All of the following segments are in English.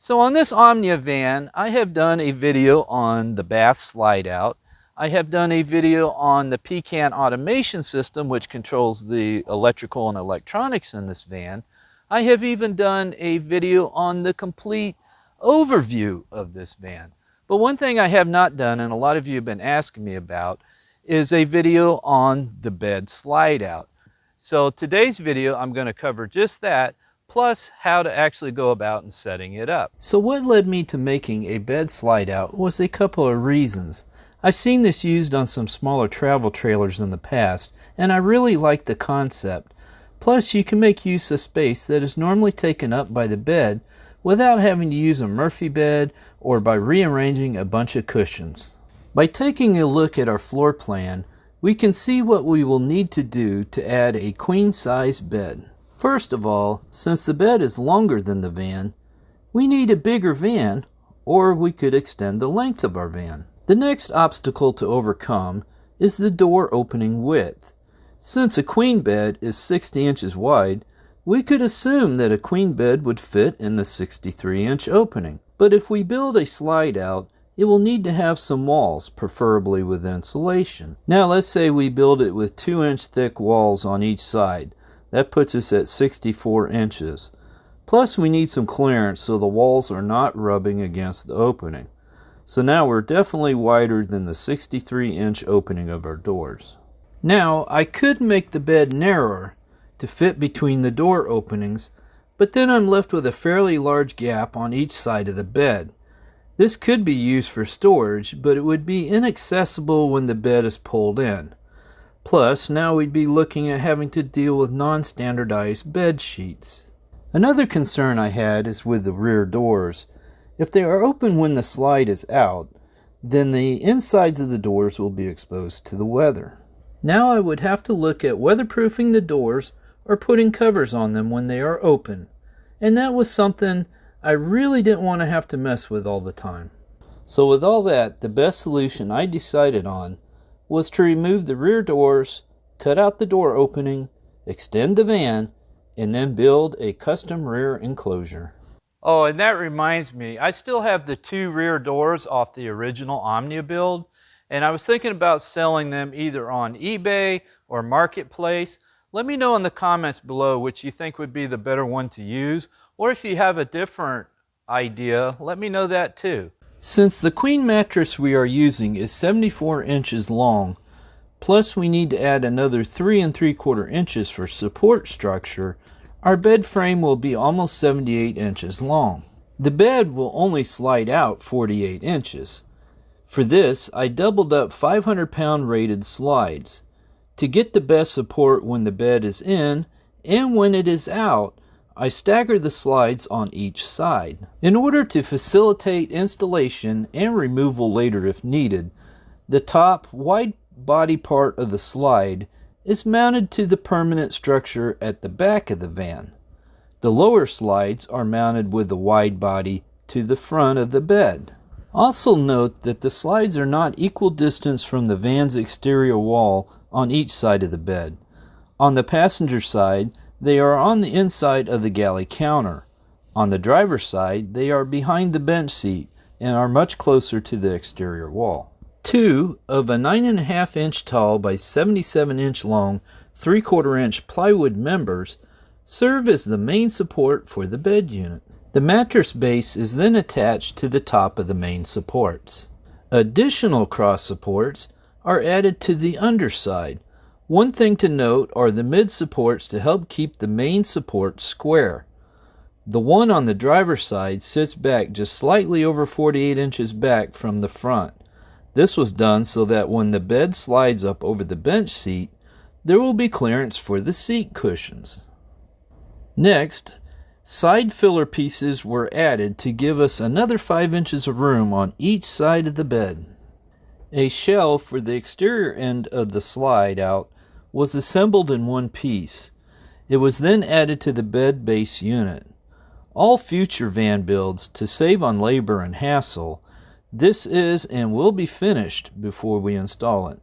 So on this Omnia van, I have done a video on the bath slide out. I have done a video on the Pecan automation system, which controls the electrical and electronics in this van. I have even done a video on the complete overview of this van. But one thing I have not done, and a lot of you have been asking me about, is a video on the bed slide out. So today's video, I'm going to cover just that, plus how to actually go about and setting it up. So what led me to making a bed slide out was a couple of reasons. I've seen this used on some smaller travel trailers in the past, and I really like the concept. Plus, you can make use of space that is normally taken up by the bed without having to use a Murphy bed or by rearranging a bunch of cushions. By taking a look at our floor plan, we can see what we will need to do to add a queen-size bed. First of all, since the bed is longer than the van, we need a bigger van, or we could extend the length of our van. The next obstacle to overcome is the door opening width. Since a queen bed is 60 inches wide, we could assume that a queen bed would fit in the 63-inch opening. But if we build a slide out, it will need to have some walls, preferably with insulation. Now let's say we build it with 2-inch thick walls on each side. That puts us at 64 inches. Plus we need some clearance so the walls are not rubbing against the opening. So now we're definitely wider than the 63-inch opening of our doors. Now I could make the bed narrower to fit between the door openings, but then I'm left with a fairly large gap on each side of the bed. This could be used for storage, but it would be inaccessible when the bed is pulled in. Plus, now we'd be looking at having to deal with non-standardized bed sheets. Another concern I had is with the rear doors. If they are open when the slide is out, then the insides of the doors will be exposed to the weather. Now I would have to look at weatherproofing the doors or putting covers on them when they are open. And that was something I really didn't want to have to mess with all the time. So with all that, the best solution I decided on was to remove the rear doors, cut out the door opening, extend the van, and then build a custom rear enclosure. Oh, and that reminds me, I still have the 2 rear doors off the original Omnia build, and I was thinking about selling them either on eBay or Marketplace. Let me know in the comments below which you think would be the better one to use, or if you have a different idea, let me know that too. Since the queen mattress we are using is 74 inches long, plus we need to add another 3 3/4 inches for support structure, our bed frame will be almost 78 inches long. The bed will only slide out 48 inches. For this, I doubled up 500-pound rated slides to get the best support when the bed is in, and when it is out, I stagger the slides on each side. In order to facilitate installation and removal later if needed, the top wide body part of the slide is mounted to the permanent structure at the back of the van. The lower slides are mounted with the wide body to the front of the bed. Also note that the slides are not equal distance from the van's exterior wall on each side of the bed. On the passenger side, they are on the inside of the galley counter. On the driver's side, they are behind the bench seat and are much closer to the exterior wall. 2 of a 9.5-inch tall by 77-inch long 3/4 inch plywood members serve as the main support for the bed unit. The mattress base is then attached to the top of the main supports. Additional cross supports are added to the underside. One thing to note are the mid supports to help keep the main support square. The one on the driver's side sits back just slightly over 48 inches back from the front. This was done so that when the bed slides up over the bench seat, there will be clearance for the seat cushions. Next, side filler pieces were added to give us another 5 inches of room on each side of the bed. A shelf for the exterior end of the slide out was assembled in one piece. It was then added to the bed base unit. All future van builds, to save on labor and hassle, this is and will be finished before we install it.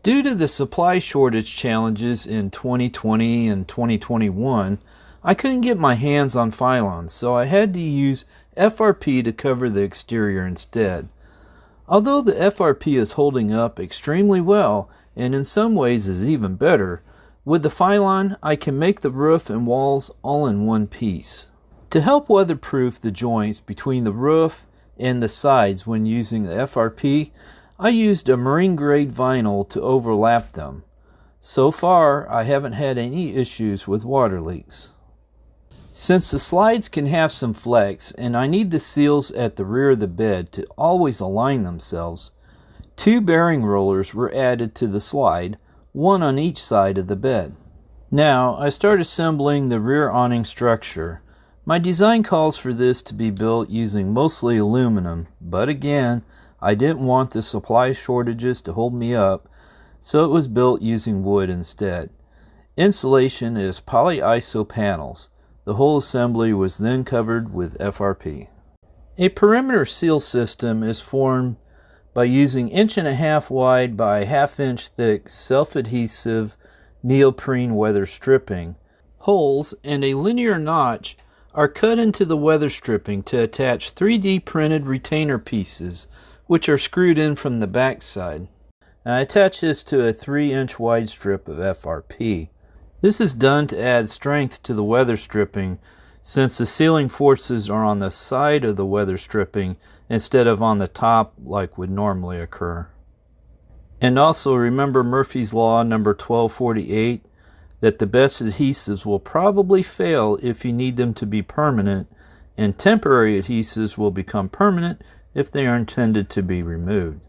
Due to the supply shortage challenges in 2020 and 2021, I couldn't get my hands on Phylons, so I had to use FRP to cover the exterior instead. Although the FRP is holding up extremely well, and in some ways is even better, with the Phylon I can make the roof and walls all in one piece. To help weatherproof the joints between the roof and the sides when using the FRP, I used a marine grade vinyl to overlap them. So far, I haven't had any issues with water leaks. Since the slides can have some flex and I need the seals at the rear of the bed to always align themselves, 2 bearing rollers were added to the slide, one on each side of the bed. Now I start assembling the rear awning structure. My design calls for this to be built using mostly aluminum, but again, I didn't want the supply shortages to hold me up, so it was built using wood instead. Insulation is polyiso panels. The whole assembly was then covered with FRP. A perimeter seal system is formed by using 1.5 wide by 1/2 inch thick self-adhesive neoprene weather stripping. Holes and a linear notch are cut into the weather stripping to attach 3D printed retainer pieces, which are screwed in from the back side. I attach this to a 3-inch wide strip of FRP. This is done to add strength to the weather stripping, since the sealing forces are on the side of the weather stripping instead of on the top like would normally occur. And also remember Murphy's Law number 1248, that the best adhesives will probably fail if you need them to be permanent, and temporary adhesives will become permanent if they are intended to be removed.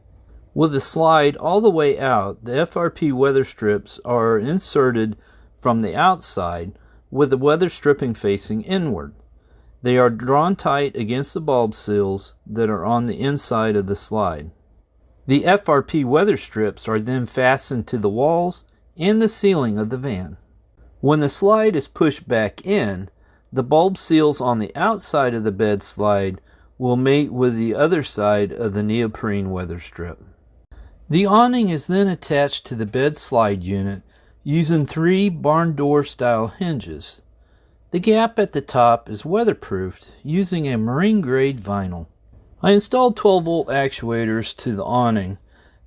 With the slide all the way out, the FRP weather strips are inserted from the outside with the weather stripping facing inward. They are drawn tight against the bulb seals that are on the inside of the slide. The FRP weather strips are then fastened to the walls and the ceiling of the van. When the slide is pushed back in, the bulb seals on the outside of the bed slide will mate with the other side of the neoprene weather strip. The awning is then attached to the bed slide unit using 3 barn door style hinges. The gap at the top is weatherproofed using a marine grade vinyl. I installed 12-volt actuators to the awning.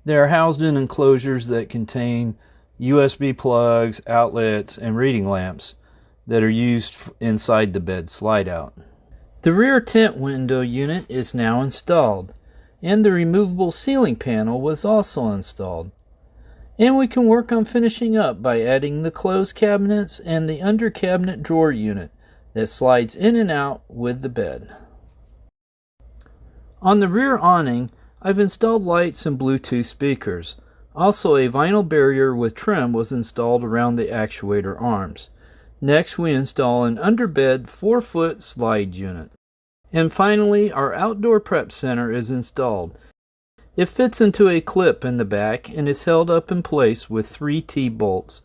They are housed in enclosures that contain USB plugs, outlets, and reading lamps that are used inside the bed slide out. The rear tent window unit is now installed, and the removable ceiling panel was also installed. And we can work on finishing up by adding the clothes cabinets and the under cabinet drawer unit that slides in and out with the bed. On the rear awning, I've installed lights and Bluetooth speakers. Also, a vinyl barrier with trim was installed around the actuator arms. Next, we install an underbed 4-foot slide unit. And finally, our outdoor prep center is installed. It fits into a clip in the back and is held up in place with 3 T-bolts.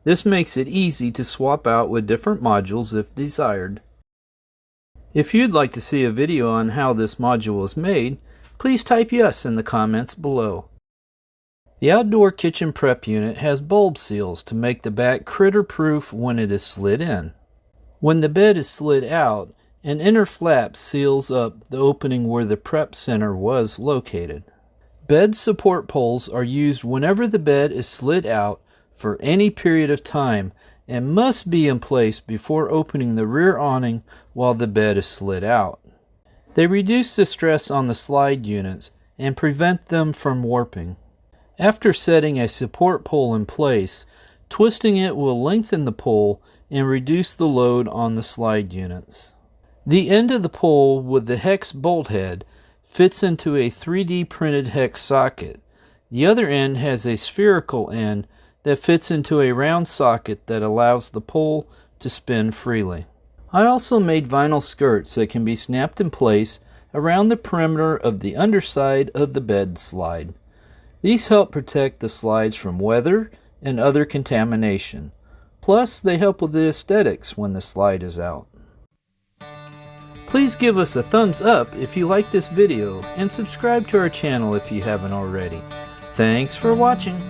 This makes it easy to swap out with different modules if desired. If you'd like to see a video on how this module is made, please type yes in the comments below. The outdoor kitchen prep unit has bulb seals to make the back critter-proof when it is slid in. When the bed is slid out, an inner flap seals up the opening where the prep center was located. Bed support poles are used whenever the bed is slid out for any period of time and must be in place before opening the rear awning while the bed is slid out. They reduce the stress on the slide units and prevent them from warping. After setting a support pole in place, twisting it will lengthen the pole and reduce the load on the slide units. The end of the pole with the hex bolt head fits into a 3D printed hex socket. The other end has a spherical end that fits into a round socket that allows the pole to spin freely. I also made vinyl skirts that can be snapped in place around the perimeter of the underside of the bed slide. These help protect the slides from weather and other contamination. Plus, they help with the aesthetics when the slide is out. Please give us a thumbs up if you like this video and subscribe to our channel if you haven't already. Thanks for watching.